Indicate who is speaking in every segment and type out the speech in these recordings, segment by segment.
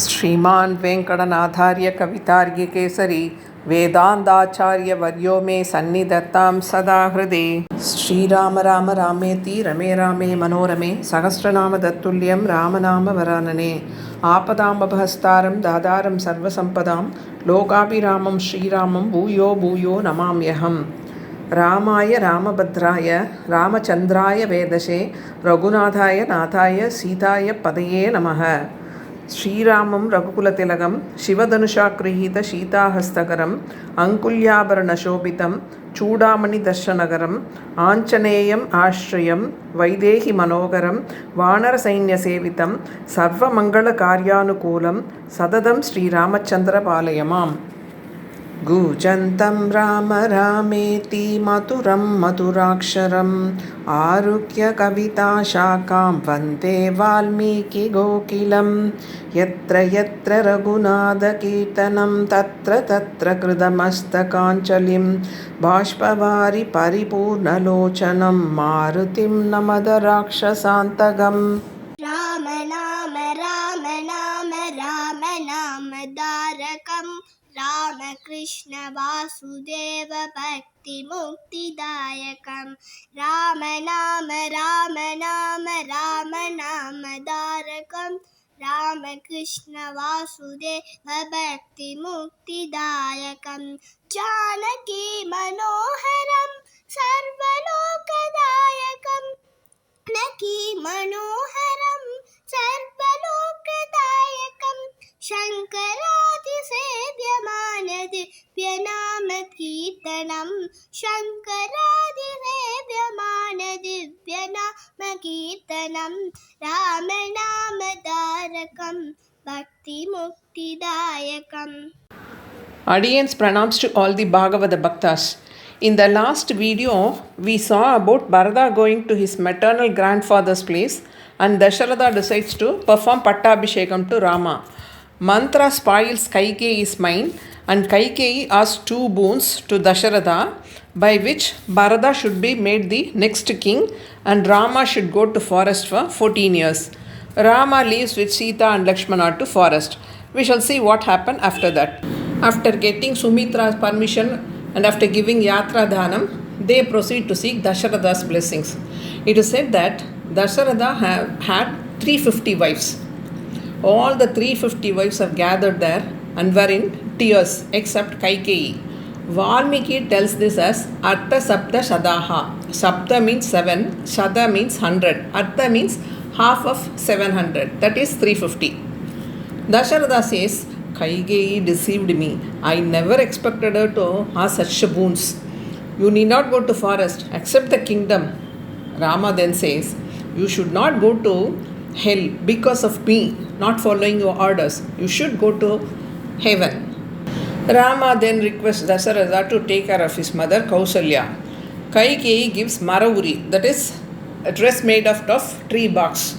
Speaker 1: श्रीमान वेंकटनाथार्य कवितार्य केसरी वेदांताचार्य वर्यो मे सन्निधत्तां सदा हृदि। श्रीराम राम रामेति रमे रामे मनोरमे सहस्रनाम तत्तुल्यं रामनाम वरानने। आपदामपहस्तारं दातारं सर्वसम्पदां लोकाभिरामं श्रीरामं भूयो भूयो नमाम्यहम्। रामाय रामभद्राय रामचन्द्राय वेदसे रघुनाथाय नाथाय सीताय पदये नमः। श्रीरामं रघुकुलतिलकं शिवधनुषागृहीत सीताहस्तकरम् अङ्कुल्याभरणशोभितं चूडामणिदर्शनगरम् आञ्जनेयम् आश्रयं वैदेहि मनोहरं वानरसैन्यसेवितं सर्वमङ्गलकार्यानुकूलं सततं श्रीरामचन्द्रपालय माम्। गूजन्तं राम रामेति मधुरं मधुराक्षरम् आरुह्य कविताशाखां वन्दे वाल्मीकिकोकिलं। यत्र यत्र रघुनाथकीर्तनं तत्र तत्र कृतमस्तकाञ्जलिं बाष्पवारि परिपूर्णलोचनं मारुतिं नमद राक्षसान्तकम्।
Speaker 2: राम नाम राम नाम राम नाम तारकम् रामकृष्ण वासुदेव भक्ति मुक्तिदायकम्। राम नाम राम नाम राम नाम तारकम् रामकृष्ण वासुदेव भक्ति मुक्तिदायकम्। जानकी मनोहरम् सर्वलोकदायकम् जानकी मनोहरं सर्वलोकदायकं शङ्करादिसेव्यमानदिव्यनामकीर्तनं शङ्करादिसेव्यमानदिव्यनामकीर्तनं रामनामतारकं भक्तिमुक्तिदायकम्।
Speaker 1: Audience pranams to all the Bhagavata Bhaktas. In the last video, we saw about Bharata going to his maternal grandfather's place and Dasharatha decides to perform Pattabhishekam to Rama. Mantra spoils Kaikeyi's mind and Kaikeyi asks two boons to Dasharatha by which Bharata should be made the next king and Rama should go to forest for 14 years. Rama leaves with Sita and Lakshmana to forest. We shall see what happened after that. After getting Sumitra's permission and after giving Yatra Dhanam, they proceed to seek Dasharatha's blessings. It is said that Dasharatha had 350 wives. All the 350 wives are gathered there and were in tears except Kaikeyi. Valmiki tells this as Artha Sapta Shadaha. Sapta means 7, Shada means 100, Artha means half of 700, that is 350. Dasharatha says, Kaikeyi deceived me. I never expected her to ask such boons. You need not go to forest, accept the kingdom. Rama then says, you should not go to hell because of me, not following your orders. You should go to heaven. Rama then requests Dasharatha to take care of his mother Kausalya. Kaikeyi gives Maravuri, that is a dress made out of tree barks,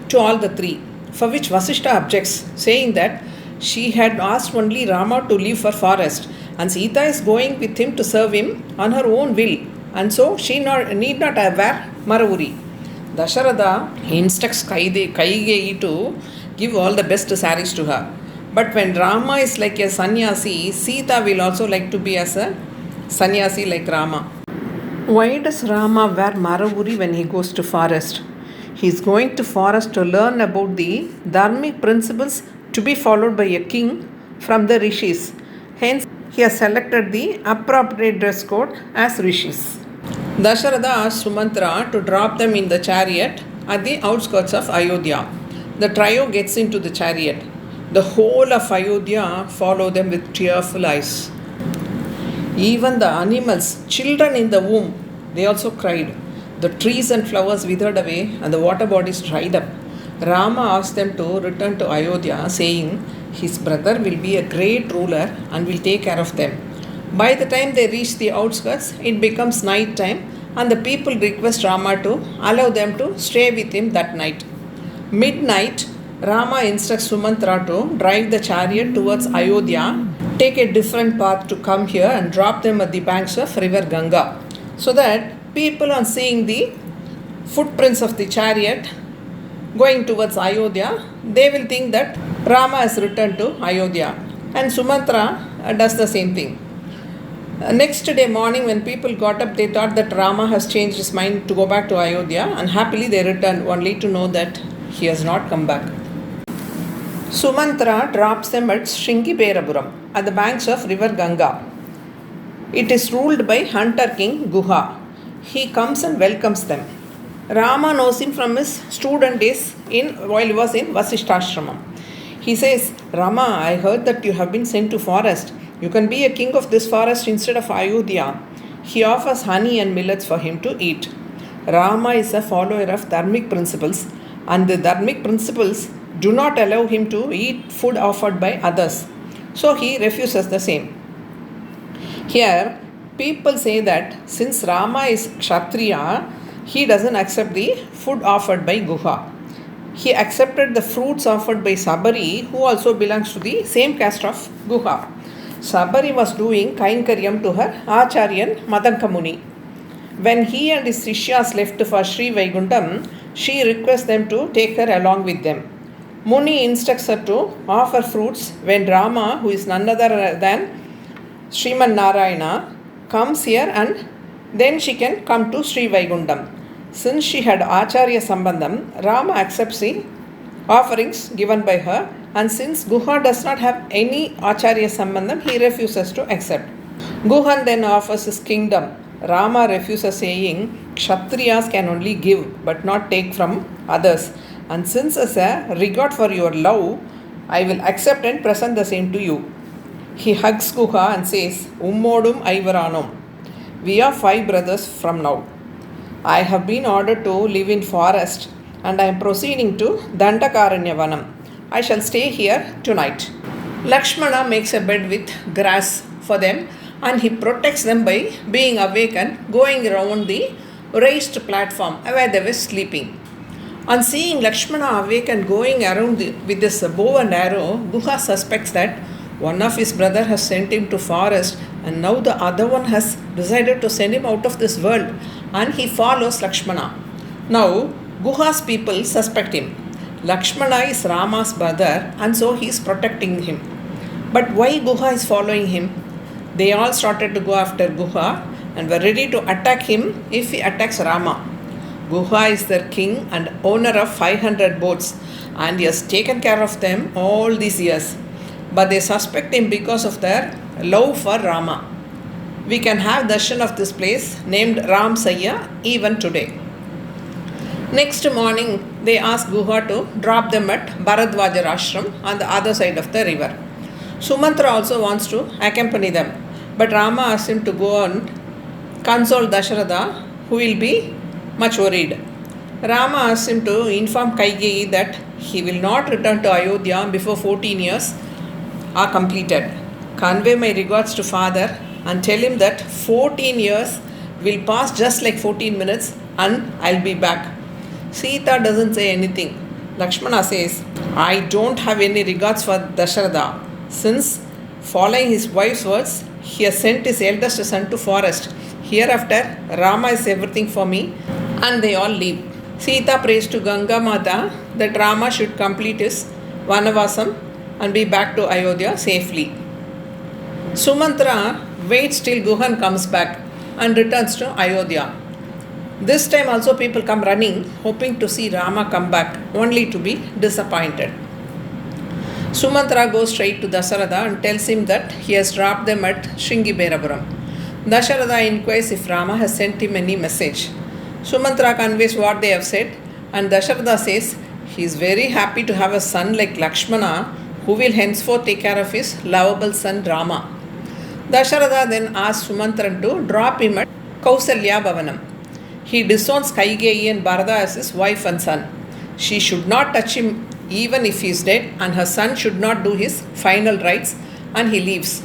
Speaker 1: to all the three, for which Vasishtha objects, saying that she had asked only Rama to leave for forest and Sita is going with him to serve him on her own will and so she need not wear Maravuri. Dasharatha instructs Kaikeyi to give all the best saris to her. But when Rama is like a sannyasi, Sita will also like to be as a sannyasi like Rama. Why does Rama wear Maravuri when he goes to forest? He is going to forest to learn about the dharmic principles to be followed by a king from the rishis. Hence, he has selected the appropriate dress code as rishis. Dasharatha asks Sumantra to drop them in the chariot at the outskirts of Ayodhya. The trio gets into the chariot. The whole of Ayodhya follow them with tearful eyes. Even the animals, children in the womb, they also cried. The trees and flowers withered away and the water bodies dried up. Rama asked them to return to Ayodhya, saying his brother will be a great ruler and will take care of them. By the time they reach the outskirts, it becomes night time and the people request Rama to allow them to stay with him that night. Midnight, Rama instructs Sumantra to drive the chariot towards Ayodhya, take a different path to come here and drop them at the banks of river Ganga, so that people on seeing the footprints of the chariot going towards Ayodhya, they will think that Rama is returned to Ayodhya, and Sumatra does the same thing. Next day morning, when people got up, they thought that Rama has changed his mind to go back to Ayodhya, and happily they returned, only to know that he has not come back. Sumantra drops them at Shringiberapuram, at the banks of river Ganga. It is ruled by hunter king Guha. He comes and welcomes them. Rama knows him from his student days while he was in Vasishtashramam. He says, Rama, I heard that you have been sent to forest. You can be a king of this forest instead of Ayodhya. He offers honey and millets for him to eat. Rama is a follower of dharmic principles, and the dharmic principles do not allow him to eat food offered by others. So he refuses the same. Here, people say that since Rama is Kshatriya, he doesn't accept the food offered by Guha. He accepted the fruits offered by Sabari, who also belongs to the same caste of Guha. Sabari was doing Kainkaryam to her Acharyan Madanka Muni. When he and his Sishyas left for Sri Vaikuntham, she requests them to take her along with them. Muni instructs her to offer fruits when Rama, who is none other than Sriman Narayana, comes here, and then she can come to Sri Vaikuntham. Since she had Acharya Sambandham, Rama accepts the offerings given by her, and since Guha does not have any Acharya Sambandham, he refuses to accept. Guhan then offers his kingdom. Rama refuses, saying, Kshatriyas can only give but not take from others, and since as a regard for your love, I will accept and present the same to you. He hugs Guha and says, Ummodum Aivaranum. We are 5 brothers from now. I have been ordered to live in forest, and I am proceeding to Dandakaranyavanam. I shall stay here tonight. Lakshmana makes a bed with grass for them, and he protects them by being awake and going around the raised platform where they were sleeping. On seeing Lakshmana awake and going around with this bow and arrow, Guha suspects that one of his brother has sent him to forest, and now the other one has decided to send him out of this world, and he follows Lakshmana. Now Guha's people suspect him. Lakshmana is Rama's brother, and so he is protecting him. But why Guha is following him? They all started to go after Guha and were ready to attack him if he attacks Rama. Guha is their king and owner of 500 boats, and he has taken care of them all these years. But they suspect him because of their love for Rama. We can have darshan of this place named Ram Sayya even today. Next morning, they ask Guha to drop them at Bharadwaja ashram on the other side of the river. Sumatra also wants to accompany them, but Rama asks him to go and console Dasharatha, who will be much worried. Rama asks him to inform Kaikeyi that he will not return to Ayodhya before 14 years are completed. Convey my regards to father and tell him that 14 years will pass just like 14 minutes and I'll be back. Sita doesn't say anything. Lakshmana says, I don't have any regards for Dasharatha. Since following his wife's words, he has sent his eldest son to forest. Hereafter, Rama is everything for me, and they all leave. Sita prays to Ganga Mata that Rama should complete his Vanavasam and be back to Ayodhya safely. Sumantra waits till Guhan comes back and returns to Ayodhya. This time also people come running, hoping to see Rama come back, only to be disappointed. Sumantra goes straight to Dasharatha and tells him that he has dropped them at Shringiberapuram. Dasharatha inquires if Rama has sent him any message. Sumantra conveys what they have said, and Dasharatha says he is very happy to have a son like Lakshmana, who will henceforth take care of his lovable son Rama. Dasharatha then asks Sumantran to drop him at Kausalya Bhavanam. He disowns Kaikeyi and Bharata as his wife and son. She should not touch him even if he is dead, and her son should not do his final rites, and he leaves.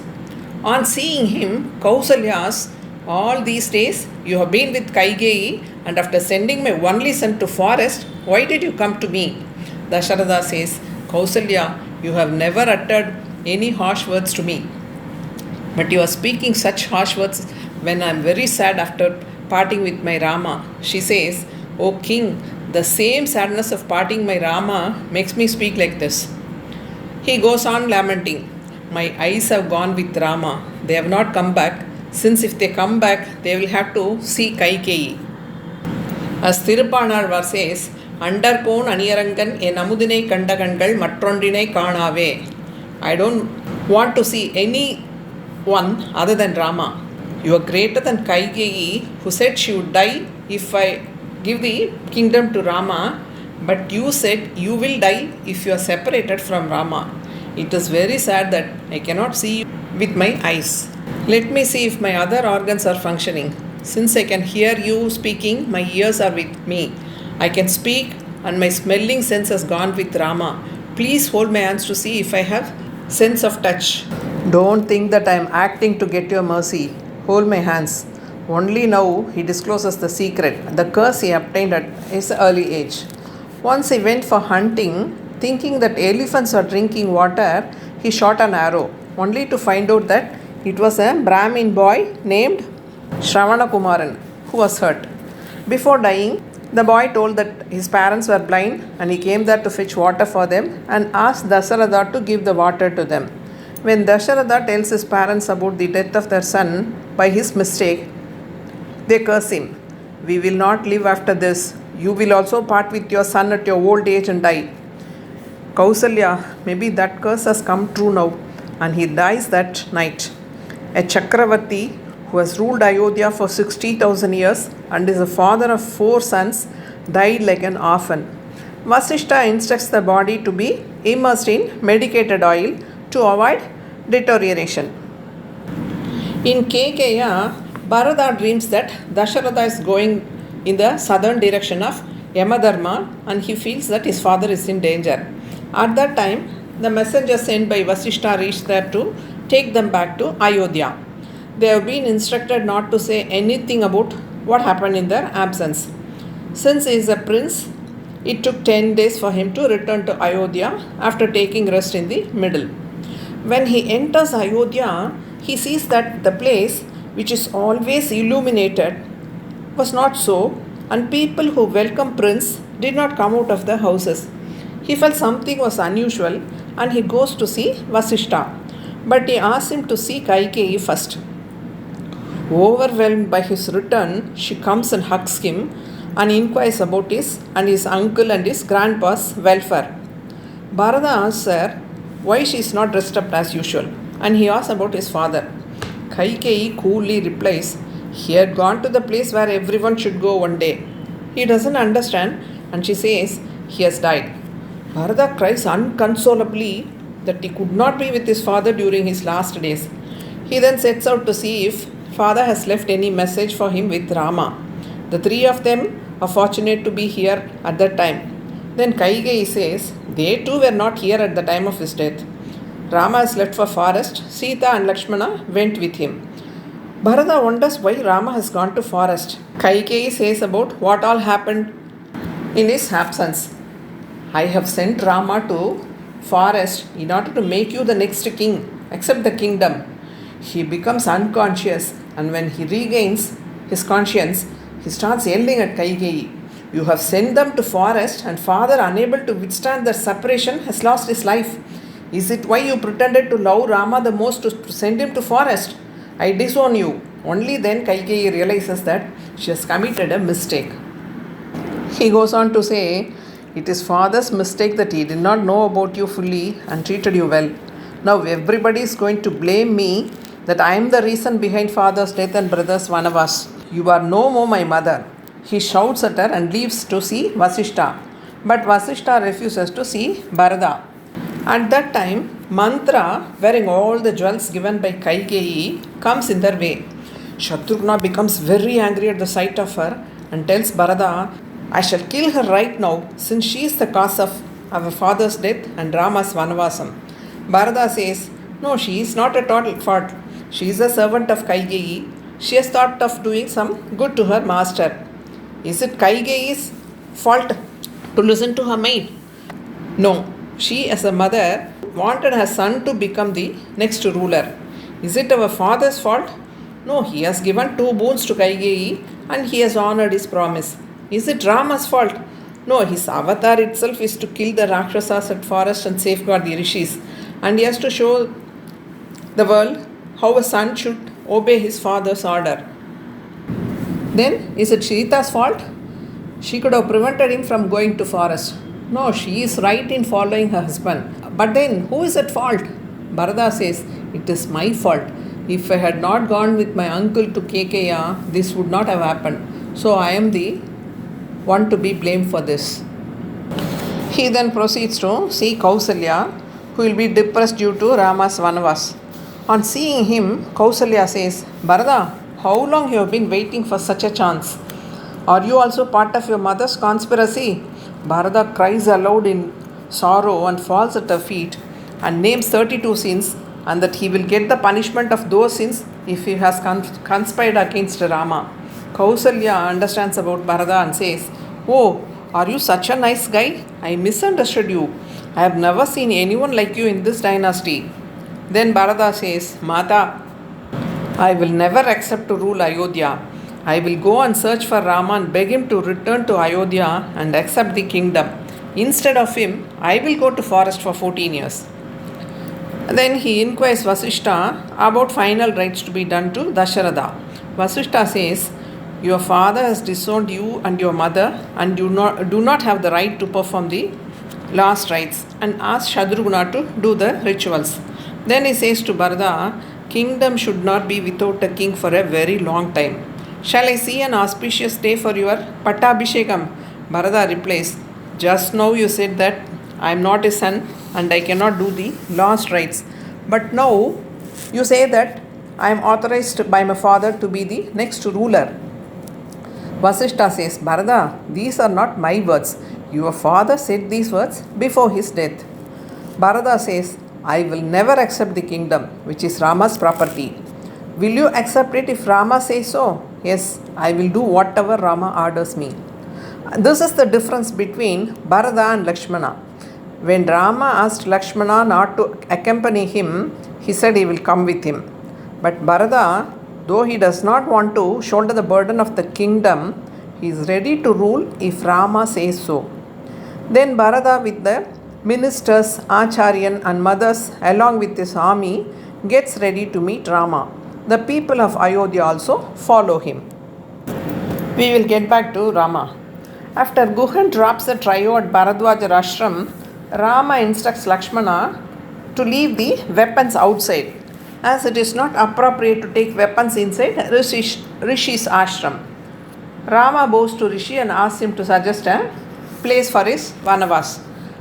Speaker 1: On seeing him, Kausalya asks, all these days you have been with Kaikeyi, and after sending my only son to forest, why did you come to me? Dasharatha says, Kausalya, you have never uttered any harsh words to me, but you are speaking such harsh words when I am very sad after parting with my Rama. She says, O king, the same sadness of parting my Rama makes me speak like this. He goes on lamenting, "My eyes have gone with Rama. They have not come back, since if they come back, they will have to see Kaikeyi." As Thirupanalvar says, "Underkon Aniyarangan en amudinai kandagangal matrondinai kaanave." I don't want to see any one other than Rama. You are greater than Kaikeyi, who said she would die if I give the kingdom to Rama, but you said you will die if you are separated from Rama. It is very sad that I cannot see you with my eyes. Let me see if my other organs are functioning. Since I can hear you speaking, my ears are with me. I can speak and my smelling sense has gone with Rama. Please hold my hands to see if I have sense of touch. Don't think that I am acting to get your mercy. Hold my hands. Only now he discloses the secret, the curse he obtained at his early age. Once he went for hunting, thinking that elephants are drinking water, he shot an arrow, only to find out that it was a Brahmin boy named Shravanakumaran who was hurt. Before dying, the boy told that his parents were blind and he came there to fetch water for them and asked Dasharatha to give the water to them. When Dasharatha tells his parents about the death of their son by his mistake, they curse him. "We will not live after this. You will also part with your son at your old age and die." Kausalya, maybe that curse has come true now, and he dies that night. A Chakravarti who has ruled Ayodhya for 60,000 years and is the father of 4 sons, died like an orphan. Vasishtha instructs the body to be immersed in medicated oil to avoid deterioration. In Kekeya, Bharata dreams that Dasharatha is going in the southern direction of Yamadharma and he feels that his father is in danger. At that time, the messenger sent by Vasishtha reached there to take them back to Ayodhya. They have been instructed not to say anything about what happened in their absence. Since he is a prince, it took 10 days for him to return to Ayodhya after taking rest in the middle. When he enters Ayodhya, he sees that the place, which is always illuminated, was not so, and people who welcome Prince did not come out of their houses. He felt something was unusual and he goes to see Vasishtha, but he asks him to see Kaikeyi first. Overwhelmed by his return, she comes and hugs him and inquires about his and his uncle and his grandpa's welfare. Bharata asks her why she is not dressed up as usual, and he asks about his father. Kaikeyi coolly replies he had gone to the place where everyone should go one day. He doesn't understand and she says he has died. Bharata cries unconsolably that he could not be with his father during his last days. He then sets out to see if father has left any message for him with Rama. The 3 of them are fortunate to be here at that time. Then Kaikeyi says they too were not here at the time of his death. Rama has left for forest. Sita and Lakshmana went with him. Bharata wonders why Rama has gone to forest. Kaikeyi says about what all happened in his absence. "I have sent Rama to forest in order to make you the next king, accept the kingdom." He becomes unconscious, and when he regains his conscience, he starts yelling at Kaikeyi, "You have sent them to forest, and father, unable to withstand their separation, has lost his life. Is it why you pretended to love Rama the most to send him to forest? I disown you." Only then Kaikeyi realizes that she has committed a mistake. He goes on to say, "It is father's mistake that he did not know about you fully and treated you well. Now everybody is going to blame me that I am the reason behind father's death and brother's vanavas. You are no more my mother." He shouts at her and leaves to see Vasishtha. But Vasishtha refuses to see Bharata. At that time, Mantra, wearing all the jewels given by Kaikeyi, comes in their way. Shatrughna becomes very angry at the sight of her and tells Bharata, "I shall kill her right now, since she is the cause of our father's death and Rama's vanavasam." Bharata says, "No, she is not at all at fault. She is a servant of Kaikeyi. She has thought of doing some good to her master. Is it Kaikeyi's fault to listen to her maid? No, she as a mother wanted her son to become the next ruler. Is it our father's fault? No, he has given 2 boons to Kaikeyi and he has honored his promise. Is it Rama's fault? No, his avatar itself is to kill the Rakshasas at forest and safeguard the Rishis. and he has to show the world how a son should obey his father's order. Then, is it Sita's fault? She could have prevented him from going to forest. No, she is right in following her husband. But then, who is at fault? Bharata says, it is my fault. If I had not gone with my uncle to Kekeya, this would not have happened. So I am the one to be blamed for this. He then proceeds to see Kausalya, who will be depressed due to Rama's Vanavas. On seeing him, Kausalya says, Bharata, how long you have been waiting for such a chance? Are you also part of your mother's conspiracy? Bharata cries aloud in sorrow and falls at her feet and names 32 sins, and that he will get the punishment of those sins if he has conspired against Rama. Kausalya understands about Bharata and says, Oh, are you such a nice guy? I misunderstood you. I have never seen anyone like you in this dynasty. Then Bharata says, Mata, I will never accept to rule Ayodhya. I will go and search for Rama and beg him to return to Ayodhya and accept the kingdom. Instead of him, I will go to forest for 14 years. Then he inquires Vasishtha about final rites to be done to Dasharatha. Vasishtha says, Your father has disowned you and your mother, and do not have the right to perform the last rites, and asks Shatrugna to do the rituals. Then he says to Bharata, Kingdom should not be without a king for a very long time. Shall I see an auspicious day for your Pattabhishekam? Bharata replies, Just now you said that I am not his son and I cannot do the last rites. But now you say that I am authorized by my father to be the next ruler. Vasishtha says, Bharata, these are not my words. Your father said these words before his death. Bharata says, I will never accept the kingdom, which is Rama's property. Will you accept it if Rama says so? Yes, I will do whatever Rama orders me. This is the difference between Bharata and Lakshmana. When Rama asked Lakshmana not to accompany him, he said he will come with him. But Bharata, though he does not want to shoulder the burden of the kingdom, he is ready to rule if Rama says so. Then Bharata, with the ministers, Acharyan and mothers along with his army, gets ready to meet Rama. The people of Ayodhya also follow him. We will get back to Rama. After Guhan drops the trio at Bharadwaja ashram, Rama instructs Lakshmana to leave the weapons outside, as it is not appropriate to take weapons inside Rishi's ashram. Rama bows to Rishi and asks him to suggest a place for his Vanavas.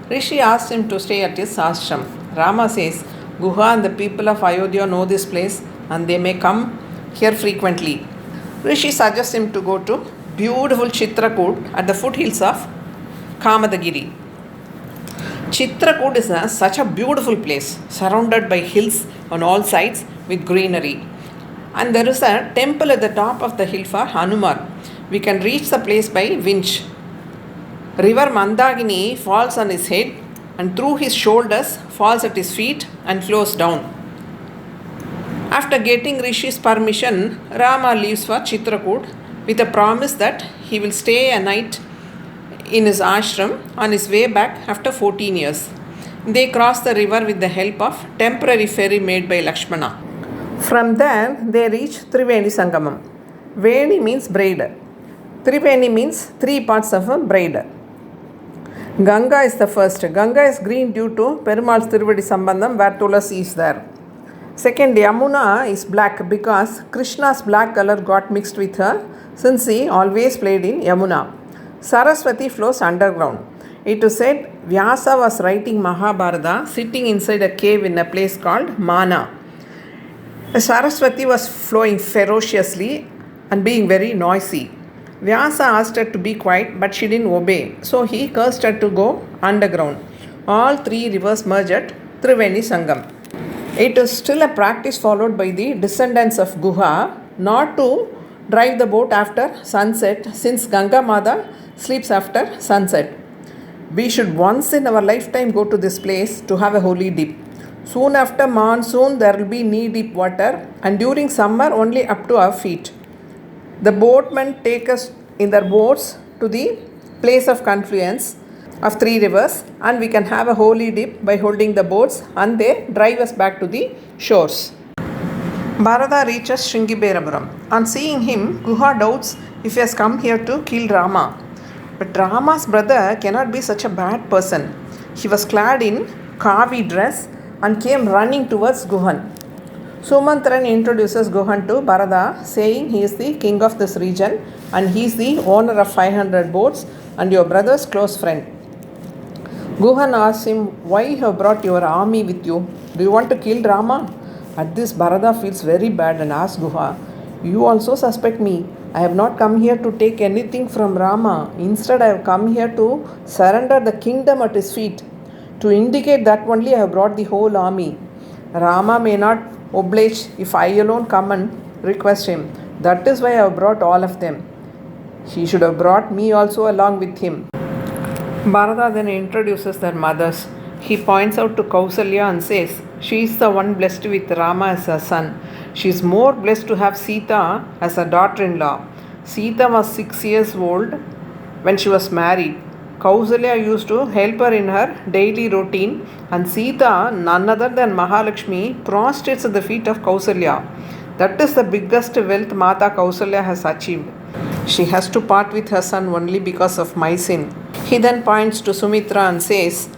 Speaker 1: Rishi asks him to stay at his ashram. Rama says, Guha and the people of Ayodhya know this place and they may come here frequently. Rishi suggests him to go to beautiful Chitrakoot at the foothills of Kamadagiri. Chitrakoot is such a beautiful place, surrounded by hills on all sides with greenery. And there is a temple at the top of the hill for Hanuman. We can reach the place by winch. River Mandagini falls on his head and through his shoulders falls at his feet and flows down. After getting Rishi's permission, Rama leaves for Chitrakoot with a promise that he will stay a night in his ashram on his way back after 14 years. They cross the river with the help of temporary ferry made by Lakshmana. From there, they reach Triveni Sangamam. Veni means braid. Triveni means three parts of a braid. Ganga is the first. Ganga is green due to Perumal's Tiruvadi Sambandham, where Tulasi is there. Second, Yamuna is black because Krishna's black color got mixed with her since he always played in Yamuna. Saraswati flows underground. It is said Vyasa was writing Mahabharata sitting inside a cave in a place called Mana. Saraswati was flowing ferociously and being very noisy. Vyasa asked her to be quiet, but she didn't obey, so he cursed her to go underground. All three rivers merge at Triveni Sangam. It is still a practice followed by the descendants of Guha not to drive the boat after sunset, since Ganga Mata sleeps after sunset. We should once in our lifetime go to this place to have a holy dip. Soon after monsoon there will be knee-deep water, and during summer only up to our feet. The boatmen take us in their boats to the place of confluence. of 3 rivers, and we can have a holy dip by holding the boats, and they drive us back to the shores. Bharata reaches Shringiberapuram. On seeing him, Guha doubts if he has come here to kill Rama. But Rama's brother cannot be such a bad person. He was clad in Kavi dress and came running towards Guhan. Sumantran introduces Guhan to Bharata, saying he is the king of this region and he is the owner of 500 boats and your brother's close friend. Guhan asks him, why you have brought your army with you? Do you want to kill Rama? At this, Bharata feels very bad and asks Guha, you also suspect me. I have not come here to take anything from Rama. Instead, I have come here to surrender the kingdom at his feet. To indicate that only I have brought the whole army. Rama may not oblige if I alone come and request him. That is why I have brought all of them. He should have brought me also along with him. Bharata then introduces their mothers. He points out to Kausalya and says, she is the one blessed with Rama as her son. She is more blessed to have Sita as her daughter-in-law. Sita was 6 years old when she was married. Kausalya used to help her in her daily routine, and Sita, none other than Mahalakshmi, prostrates at the feet of Kausalya. That is the biggest wealth Mata Kausalya has achieved. She has to part with her son only because of my sin. He then points to Sumitra and says,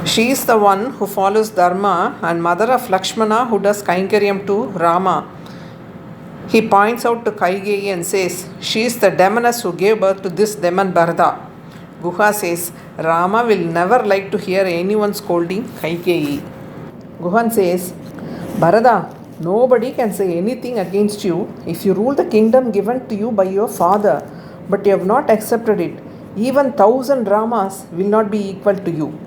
Speaker 1: she is the one who follows Dharma and mother of Lakshmana who does Kainkaryam to Rama. He points out to Kaigeyi and says, she is the demoness who gave birth to this demon Bharata. Guha says, Rama will never like to hear anyone scolding Kaigeyi. Guhan says, Bharata, nobody can say anything against you if you rule the kingdom given to you by your father, but you have not accepted it. Even 1,000 Ramas will not be equal to you.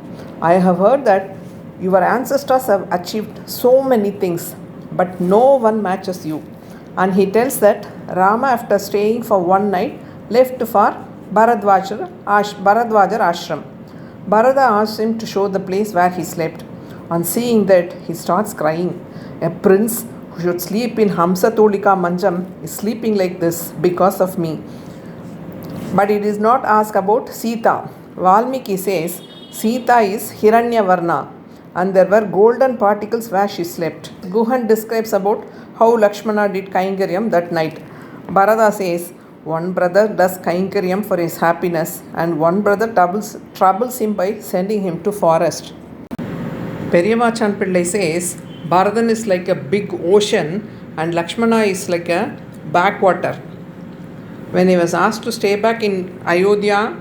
Speaker 1: I have heard that your ancestors have achieved so many things, but no one matches you. And he tells that Rama, after staying for one night, left for Bharadwaja ashram. Bharata asks him to show the place where he slept. On seeing that, he starts crying. A prince who should sleep in Hamsatolika Manjam is sleeping like this because of me. But it is not asked about Sita. Valmiki says Sita is Hiranyavarna and there were golden particles where she slept. Guhan describes about how Lakshmana did Kainkaryam that night. Bharata says, one brother does Kainkaryam for his happiness and one brother troubles him by sending him to forest. Periyavachan Pillai says, Bharatan is like a big ocean and Lakshmana is like a backwater. When he was asked to stay back in Ayodhya,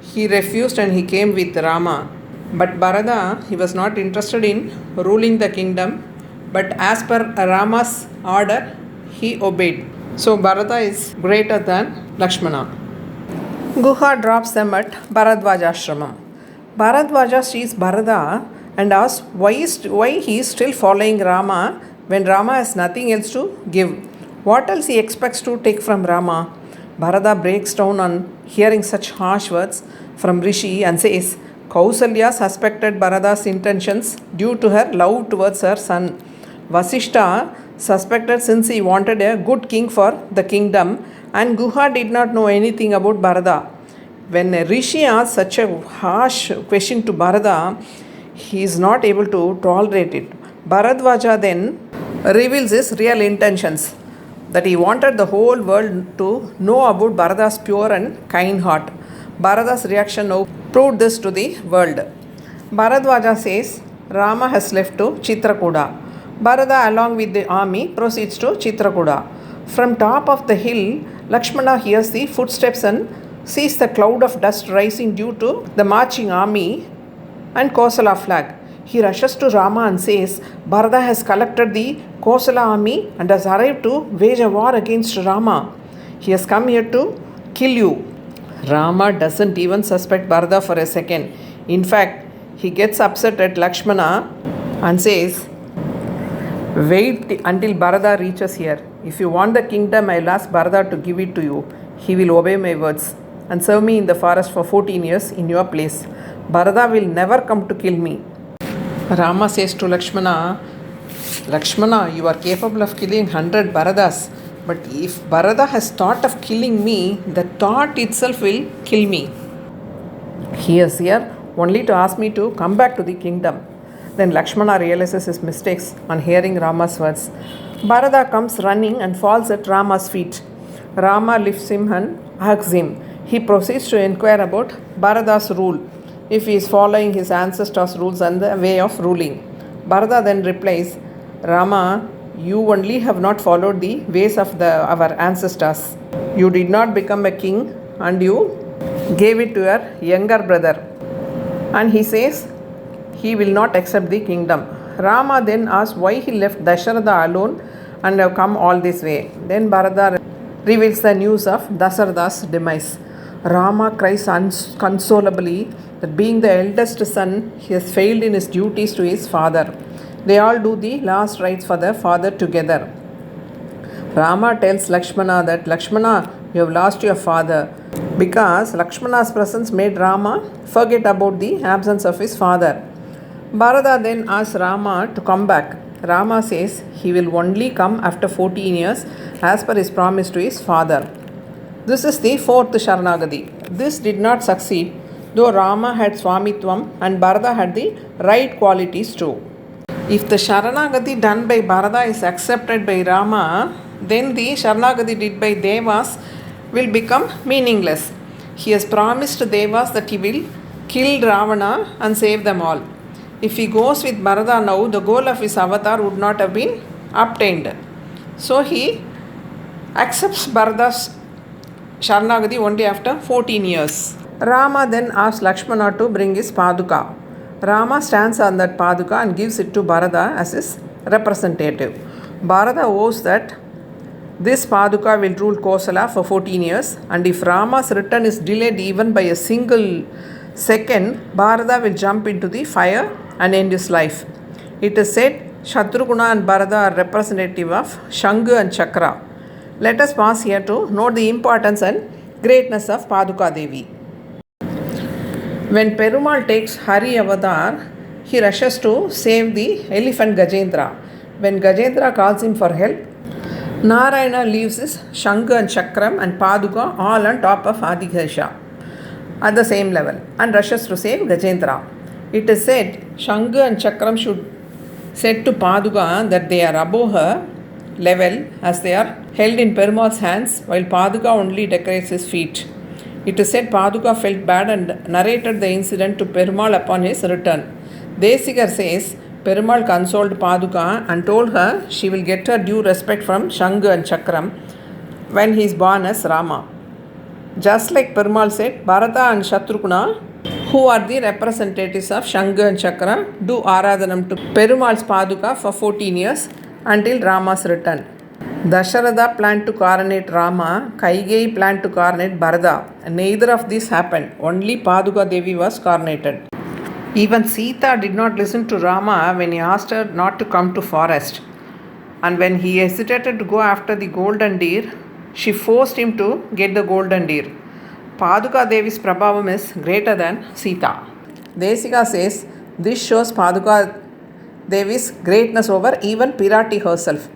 Speaker 1: he refused and he came with Rama. But Bharata, he was not interested in ruling the kingdom, but as per Rama's order, he obeyed. So Bharata is greater than Lakshmana. Guha drops them at Bharadwaja ashramam. Bharadwaja sees Bharata and asks why he is still following Rama when Rama has nothing else to give. What else he expects to take from Rama? Bharata breaks down on hearing such harsh words from Rishi and says, Kausalya suspected Bharata's intentions due to her love towards her son. Vasishta suspected since he wanted a good king for the kingdom, and Guha did not know anything about Bharata. When Rishi asks such a harsh question to Bharata, he is not able to tolerate it. Bharadwaja then reveals his real intentions, that he wanted the whole world to know about Bharata's pure and kind heart. Bharata's reaction now proved this to the world. Bharadwaja says Rama has left to Chitrakoot. Bharata, along with the army, proceeds to Chitrakoot. From top of the hill, Lakshmana hears the footsteps and sees the cloud of dust rising due to the marching army and Kosala flag. He rushes to Rama and says, Bharata has collected the Kosala army and has arrived to wage a war against Rama. He has come here to kill you. Rama doesn't even suspect Bharata for a second. In fact, he gets upset at Lakshmana and says, wait until Bharata reaches here. If you want the kingdom, I will ask Bharata to give it to you. He will obey my words and serve me in the forest for 14 years in your place. Bharata will never come to kill me. Rama says to Lakshmana, Lakshmana, you are capable of killing 100 Bharatas. But if Bharata has thought of killing me, the thought itself will kill me. He has here only to ask me to come back to the kingdom. Then Lakshmana realizes his mistakes on hearing Rama's words. Bharata comes running and falls at Rama's feet. Rama lifts him and hugs him. He proceeds to inquire about Bharata's rule, if he is following his ancestors' rules and the way of ruling. Bharata then replies, Rama, you only have not followed the ways of our ancestors. You did not become a king and you gave it to your younger brother. And he says he will not accept the kingdom. Rama then asks why he left Dasharatha alone and have come all this way. Then Bharata reveals the news of Dasharatha's demise. Rama cries unconsolably that being the eldest son, he has failed in his duties to his father. They all do the last rites for their father together. Rama tells Lakshmana that Lakshmana, you have lost your father, because Lakshmana's presence made Rama forget about the absence of his father. Bharata then asks Rama to come back. Rama says he will only come after 14 years as per his promise to his father. This is the fourth Sharanagati. This did not succeed, though Rama had Swamitvam and Bharata had the right qualities too. If the Sharanagati done by Bharata is accepted by Rama, then the Sharanagati did by Devas will become meaningless. He has promised Devas that he will kill Ravana and save them all. If he goes with Bharata now, the goal of his avatar would not have been obtained. So he accepts Bharata's Sharanagati only after 14 years. Rama then asks Lakshmana to bring his Paduka. Rama stands on that Paduka and gives it to Bharata as his representative. Bharata owes that this Paduka will rule Kosala for 14 years, and if Rama's return is delayed even by a single second, Bharata will jump into the fire and end his life. It is said Shatruguna and Bharata are representative of Shanga and Chakra. Let us pause here to note the importance and greatness of Paduka Devi. When Perumal takes Hari Avatar, he rushes to save the elephant Gajendra. When Gajendra calls him for help, Narayana leaves his Shanga and Chakram and Paduka all on top of Adighesha at the same level and rushes to save Gajendra. It is said Shanga and Chakram should said to Paduka that they are above her level as they are held in Perumal's hands while Paduka only decorates his feet. It is said Paduka felt bad and narrated the incident to Perumal upon his return. Desikar says Perumal consoled Paduka and told her she will get her due respect from Shanga and Chakram when he is born as Rama. Just like Perumal said, Bharata and Shatrugna, who are the representatives of Shanga and Chakra, do Aradhanam to Perumal's Paduka for 14 years until Rama's return. Dasharatha planned to coronate Rama, Kaigeyi planned to coronate Bharata. Neither of these happened, only Paduka Devi was coronated. Even Sita did not listen to Rama when he asked her not to come to forest. And when he hesitated to go after the golden deer, she forced him to get the golden deer. Paduka Devi's prabhavam is greater than Sita. Desika says this shows Paduka Devi's greatness over even Pirati herself.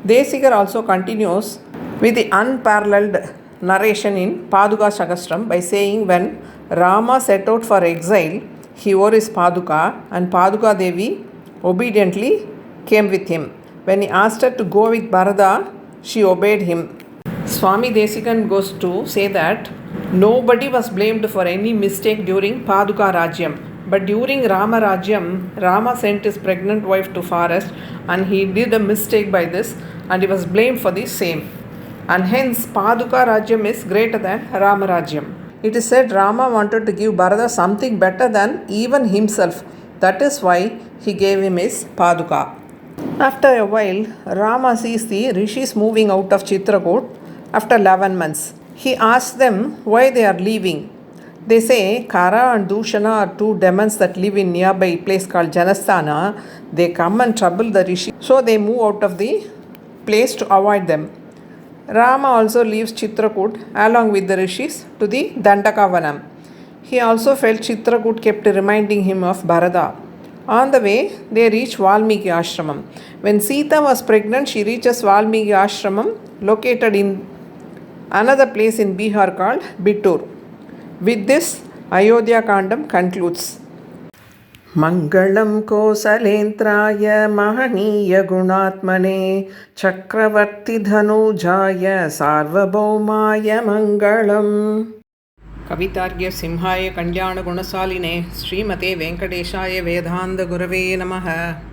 Speaker 1: Desikar also continues with the unparalleled narration in Paduka Shakastram by saying when Rama set out for exile, he wore his Paduka and Paduka Devi obediently came with him. When he asked her to go with Bharata, she obeyed him. Swami Desikan goes to say that nobody was blamed for any mistake during Paduka Rajyam. But during Rama Rajyam, Rama sent his pregnant wife to forest and he did a mistake by this and he was blamed for the same. And hence Paduka Rajyam is greater than Rama Rajyam. It is said Rama wanted to give Bharata something better than even himself. That is why he gave him his Paduka. After a while, Rama sees the rishis moving out of Chitrakoot after 11 months. He asks them why they are leaving. They say Kara and Dushana are two demons that live in nearby place called Janasthana. They come and trouble the rishi, so they move out of the place to avoid them. Rama also leaves Chitrakoot along with the rishis to the Dandakavanam. He also felt Chitrakoot kept reminding him of Bharata. On the way, they reach Valmiki Ashramam. When Sita was pregnant, she reaches Valmiki Ashramam located in another place in Bihar called Bittur. With this, Ayodhya Kaandam concludes. Mangalam Kosalentraya Mahaniya Gunatmane Chakravarti Dhanujaya Sarvabhaumaya Mangalam. Kavitargya Simhaya Kalyana Gunasaline Srimate Venkadeshaya Vedanta Gurave Namaha.